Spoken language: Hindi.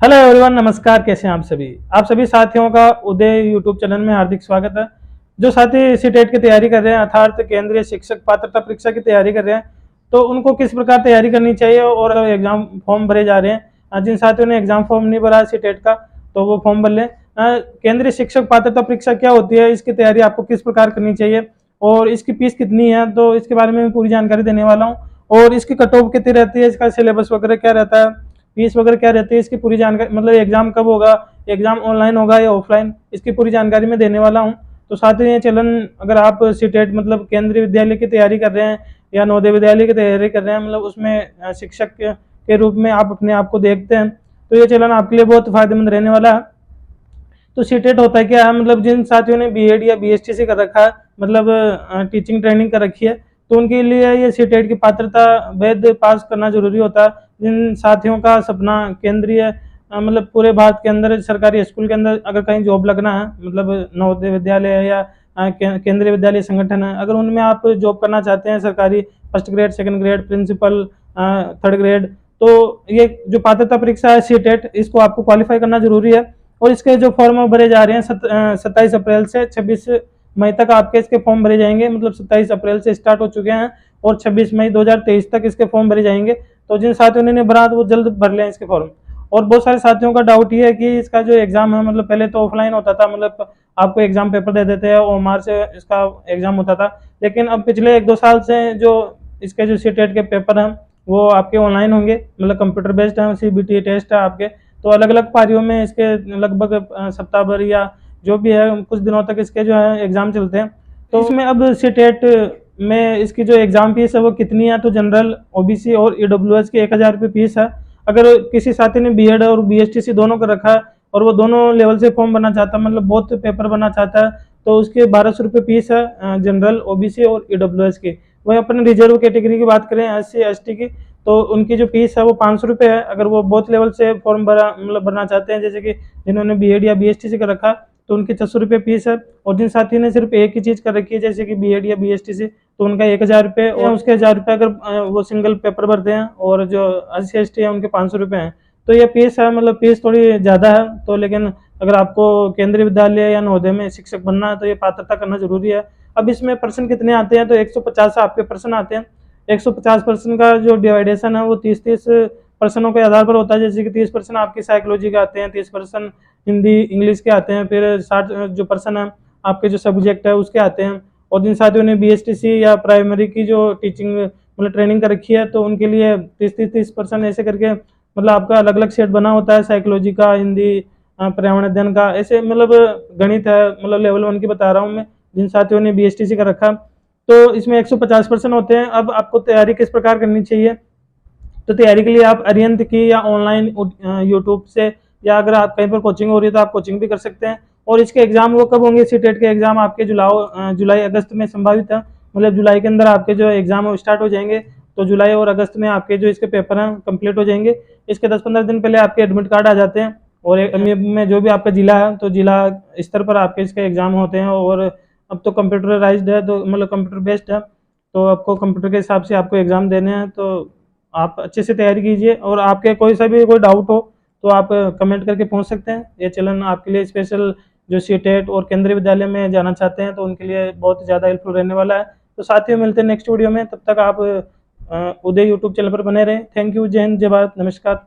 हेलो एवरीवन, नमस्कार। कैसे हैं आप सभी साथियों का उदय यूट्यूब चैनल में हार्दिक स्वागत है। जो साथी सीटेट की तैयारी कर रहे हैं अर्थात केंद्रीय शिक्षक पात्रता परीक्षा की तैयारी कर रहे हैं, तो उनको किस प्रकार तैयारी करनी चाहिए और एग्जाम फॉर्म भरे जा रहे हैं। जिन साथियों ने एग्जाम फॉर्म नहीं भरा सीटेट का तो वो फॉर्म भर लें। केंद्रीय शिक्षक पात्रता परीक्षा क्या होती है, इसकी तैयारी आपको किस प्रकार करनी चाहिए और इसकी फीस कितनी है, तो इसके बारे में पूरी जानकारी देने वाला हूँ। और इसकी कट ऑफ कितनी रहती है, इसका सिलेबस वगैरह क्या रहता है, फीस वगैरह क्या रहती है, इसकी पूरी जानकारी, मतलब एग्जाम कब होगा, एग्जाम ऑनलाइन होगा या ऑफलाइन, इसकी पूरी जानकारी मैं देने वाला हूं। तो साथ ही ये चलन, अगर आप सीटेट मतलब केंद्रीय विद्यालय की तैयारी कर रहे हैं या नवोदय विद्यालय की तैयारी कर रहे हैं, मतलब उसमें शिक्षक के रूप में आप अपने आप को देखते हैं, तो ये चलन आपके लिए बहुत फायदेमंद रहने वाला है। तो सीटेट होता है क्या है, मतलब जिन साथियों ने बीएड या बीएसटीसी कर रखा है, मतलब टीचिंग ट्रेनिंग कर रखी है, तो उनके लिए ये सीटेट की पात्रता वैध पास करना जरूरी होता है। जिन साथियों का सपना केंद्रीय मतलब पूरे भारत के अंदर सरकारी स्कूल के अंदर अगर कहीं जॉब लगना है, मतलब नवोदय विद्यालय है या केंद्रीय विद्यालय संगठन है, अगर उनमें आप जॉब करना चाहते हैं, सरकारी first grade, second grade, principal, third grade, तो ये जो पात्रता परीक्षा है सीटेट, इसको आपको क्वालिफाई करना जरूरी है। और इसके जो फॉर्म भरे जा रहे हैं 27 अप्रैल से 26 मई तक आपके इसके फॉर्म भरे जाएंगे। मतलब 27 अप्रैल से स्टार्ट हो चुके हैं और 26 मई 2023 तक इसके फॉर्म भरे जाएंगे। तो जिन साथियों ने भरा वो जल्द भर लें इसके फॉर्म। और बहुत सारे साथियों का डाउट ये है कि इसका जो एग्जाम है, मतलब पहले तो ऑफलाइन होता था, मतलब आपको एग्जाम पेपर दे देते हैं और मार्च से इसका एग्जाम होता था, लेकिन अब पिछले 1-2 साल से जो इसके जो सीटेट के पेपर हैं वो आपके ऑनलाइन होंगे, मतलब कंप्यूटर बेस्ड है, सीबीटी टेस्ट है आपके। तो अलग अलग पारियों में इसके लगभग सप्ताह भर या जो भी है कुछ दिनों तक इसके जो है एग्जाम चलते हैं। तो इसमें अब सीटेट में इसकी जो एग्जाम फीस है वो कितनी है, तो जनरल, ओबीसी और ईडब्ल्यूएस की 1000 रुपये फीस है। अगर किसी साथी ने बीएड और बीएसटीसी दोनों कर रखा है और वो दोनों लेवल से फॉर्म भरना चाहता है, मतलब बहुत पेपर भरना चाहता है, तो उसके 1200 रुपये फीस है जनरल, ओबीसी और ईडब्ल्यूएस की। वही अपने रिजर्व कैटेगरी की बात करें, एससी एसटी की, तो उनकी जो फीस है वो 500 रुपये है। अगर वो बोथ लेवल से फॉर्म भरा मतलब भरना चाहते हैं, जैसे कि जिन्होंने बीएड या बीएसटीसी कर रखा, तो उनकी 600 रुपये फीस है। और जिन साथी ने सिर्फ एक ही चीज़ कर रखी है, जैसे कि बीएड या बीएसटीसी, तो उनका 1000 रुपये, और उसके 1000 रुपये अगर वो सिंगल पेपर भरते हैं, और जो एससी एसटी है उनके 500 रुपये हैं। तो ये फीस है, मतलब फीस थोड़ी ज़्यादा है। तो लेकिन अगर आपको केंद्रीय विद्यालय या नवोदय में शिक्षक बनना है तो ये पात्रता करना जरूरी है। अब इसमें पर्सन कितने आते हैं, तो 150 आपके पर्सन आते हैं। 150% का जो डिवाइडेशन है वो 30-30 पर्सनों के आधार पर होता है। जैसे कि 30% आपकी साइकोलॉजी के आते हैं, 30% हिंदी इंग्लिश के आते हैं, फिर 60 जो पर्सन है आपके जो सब्जेक्ट है उसके आते हैं। और जिन साथियों ने बीएसटीसी या प्राइमरी की जो टीचिंग मतलब ट्रेनिंग कर रखी है, तो उनके लिए 30-30 ऐसे करके मतलब आपका अलग अलग सेट बना होता है, साइकोलॉजी का, हिंदी, पर्यावरण अध्ययन का, ऐसे मतलब गणित है, मतलब लेवल 1 की बता रहा हूँ मैं, जिन साथियों ने बीएसटीसी कर रखा। तो इसमें 150% होते हैं। अब आपको तैयारी किस प्रकार करनी चाहिए, तो तैयारी के लिए आप अरिहंत की या ऑनलाइन यूट्यूब से, या अगर आप कहीं पर कोचिंग हो रही है तो आप कोचिंग भी कर सकते हैं। और इसके एग्जाम वो कब होंगे, सीटेट के एग्जाम आपके जुलाई अगस्त में संभावित है। मतलब जुलाई के अंदर आपके जो एग्जाम है स्टार्ट हो जाएंगे, तो जुलाई और अगस्त में आपके जो इसके पेपर हैं कंप्लीट हो जाएंगे। इसके 10-15 दिन पहले आपके एडमिट कार्ड आ जाते हैं, और में जो भी आपका जिला है तो जिला स्तर पर आपके इसके एग्जाम होते हैं। और अब तो कंप्यूटराइज्ड है, तो मतलब कंप्यूटर बेस्ड है, तो आपको कंप्यूटर के हिसाब से आपको एग्जाम देने हैं। तो आप अच्छे से तैयारी कीजिए, और आपके कोई सा भी कोई डाउट हो तो आप कमेंट करके पूछ सकते हैं। ये चैनल आपके लिए स्पेशल जो सीटेट और केंद्रीय विद्यालय में जाना चाहते हैं तो उनके लिए बहुत ज़्यादा हेल्पफुल रहने वाला है। तो साथियों, मिलते हैं नेक्स्ट वीडियो में, तब तक आप उदय यूट्यूब चैनल पर बने रहें। Thank you. जय हिंद, जय भारत, नमस्कार।